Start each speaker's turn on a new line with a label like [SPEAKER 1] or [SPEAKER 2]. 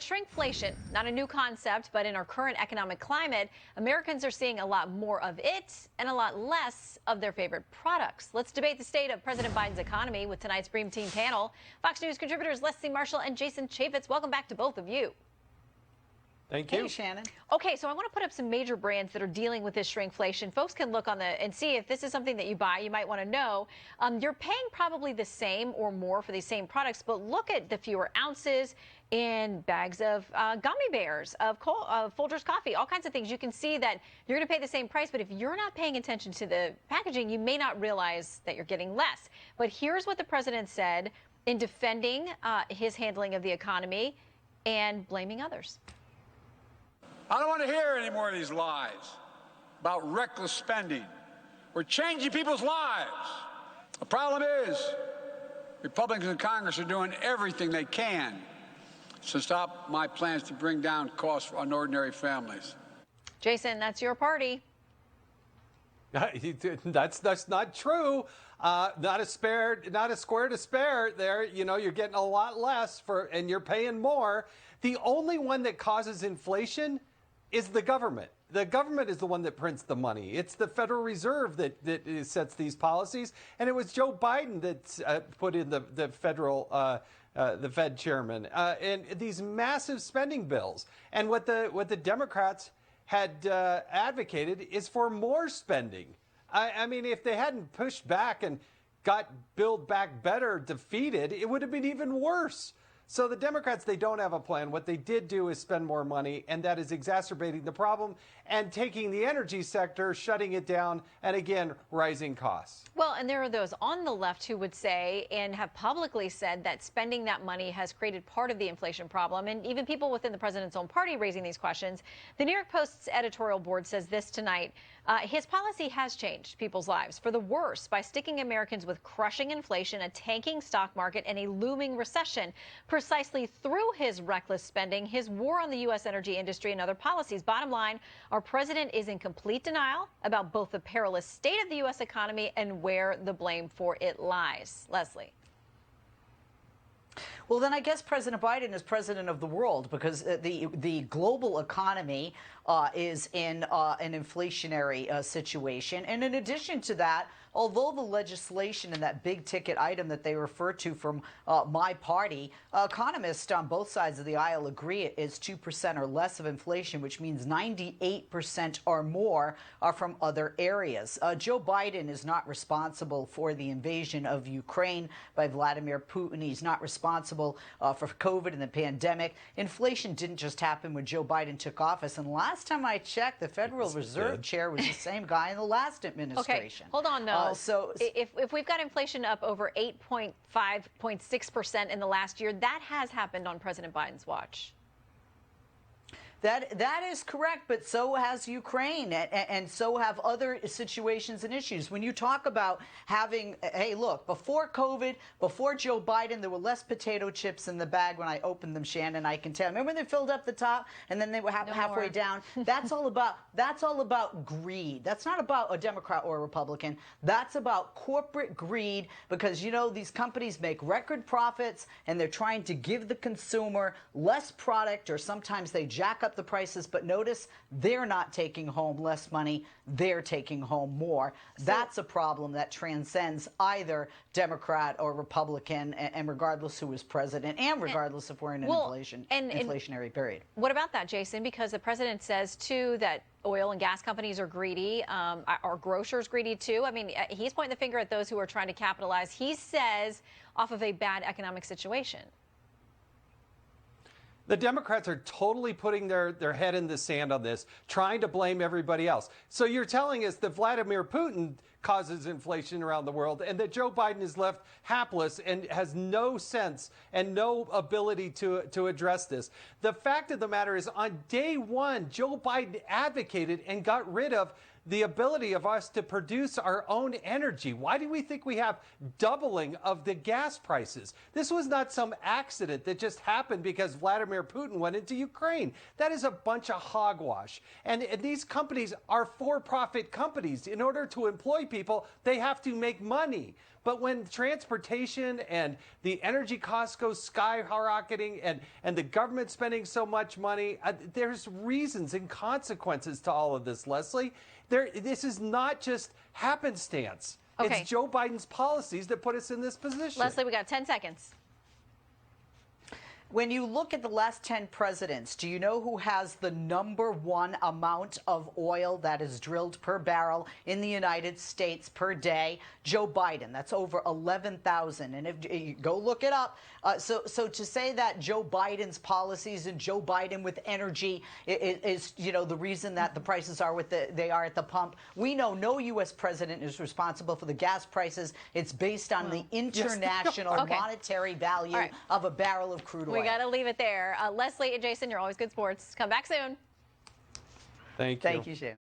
[SPEAKER 1] shrinkflation, not a new concept, but in our current economic climate, Americans are seeing a lot more of it and a lot less of their favorite products. Let's debate the state of President Biden's economy with tonight's Dream Team panel. Fox News contributors Leslie Marshall and Jason Chaffetz. Welcome back to both of you.
[SPEAKER 2] Thank you.
[SPEAKER 3] Hey, Shannon.
[SPEAKER 1] Okay, so I want to put up some major brands that are dealing with this shrinkflation. Folks can look on and see if this is something that you buy. You might want to know. You're paying probably the same or more for these same products, but look at the fewer ounces in bags of gummy bears, of Folgers coffee, all kinds of things. You can see that you're going to pay the same price, but if you're not paying attention to the packaging, you may not realize that you're getting less. But here's what the president said in defending his handling of the economy and blaming others.
[SPEAKER 4] I don't want to hear any more of these lies about reckless spending. We're changing people's lives. The problem is, Republicans in Congress are doing everything they can to stop my plans to bring down costs on ordinary families.
[SPEAKER 1] Jason, that's your party.
[SPEAKER 2] That's not true. Not a square to spare there. You know, you're getting a lot less and you're paying more. The only one that causes inflation is the government. The government is the one that prints the money. It's the Federal Reserve that sets these policies. And it was Joe Biden that put in the Fed chairman and these massive spending bills. And what the Democrats had advocated is for more spending. I mean, if they hadn't pushed back and got Build Back Better defeated, it would have been even worse. So the Democrats, they don't have a plan. What they did do is spend more money, and that is exacerbating the problem and taking the energy sector, shutting it down, and again, rising costs.
[SPEAKER 1] Well, and there are those on the left who would say and have publicly said that spending that money has created part of the inflation problem, and even people within the president's own party raising these questions. The New York Post's editorial board says this tonight. His policy has changed people's lives for the worse by sticking Americans with crushing inflation, a tanking stock market, and a looming recession. Precisely through his reckless spending, his war on the U.S. energy industry and other policies. Bottom line, our president is in complete denial about both the perilous state of the U.S. economy and where the blame for it lies. Leslie.
[SPEAKER 3] Well, then I guess President Biden is president of the world because the global economy is in an inflationary situation. And in addition to that, although the legislation and that big ticket item that they refer to from my party, economists on both sides of the aisle agree it is 2% or less of inflation, which means 98% or more are from other areas. Joe Biden is not responsible for the invasion of Ukraine by Vladimir Putin. He's not responsible for COVID and the pandemic. Inflation didn't just happen when Joe Biden took office. And last time I checked, the Federal Reserve chair was the same guy in the last administration.
[SPEAKER 1] Okay, hold on, though. So if we've got inflation up over 8.6% in the last year, that has happened on President Biden's watch.
[SPEAKER 3] That is correct, but so has Ukraine, and so have other situations and issues. When you talk about having, hey, look, before COVID, before Joe Biden, there were less potato chips in the bag when I opened them, Shannon, I can tell. Remember when they filled up the top and then they were halfway down? That's all about greed. That's not about a Democrat or a Republican. That's about corporate greed because, you know, these companies make record profits and they're trying to give the consumer less product, or sometimes they jack up the prices, but notice they're not taking home less money, they're taking home more. That's a problem that transcends either Democrat or Republican, and regardless who is president, and regardless if we're in an inflationary period.
[SPEAKER 1] What about that, Jason? Because the president says, too, that oil and gas companies are greedy. Are grocers greedy, too? I mean, he's pointing the finger at those who are trying to capitalize, he says, off of a bad economic situation.
[SPEAKER 2] The Democrats are totally putting their head in the sand on this, trying to blame everybody else. So you're telling us that Vladimir Putin causes inflation around the world and that Joe Biden is left hapless and has no sense and no ability to address this. The fact of the matter is, on day one, Joe Biden advocated and got rid of the ability of us to produce our own energy. Why do we think we have doubling of the gas prices? This was not some accident that just happened because Vladimir Putin went into Ukraine. That is a bunch of hogwash. And these companies are for-profit companies. In order to employ people, they have to make money. But when transportation and the energy costs go skyrocketing and the government spending so much money, there's reasons and consequences to all of this, Leslie. This is not just happenstance.
[SPEAKER 1] Okay.
[SPEAKER 2] It's Joe Biden's policies that put us in this position.
[SPEAKER 1] Leslie, we got 10 seconds.
[SPEAKER 3] When you look at the last 10 presidents, do you know who has the #1 amount of oil that is drilled per barrel in the United States per day? Joe Biden. That's over 11,000. And if you go look it up, so to say that Joe Biden's policies and Joe Biden with energy is the reason that the prices are what they are at the pump. We know no U.S. president is responsible for the gas prices. It's based on the international monetary value of a barrel of crude oil.
[SPEAKER 1] We got to leave it there. Leslie and Jason, you're always good sports. Come back soon.
[SPEAKER 2] Thank you.
[SPEAKER 3] Thank you, Shane.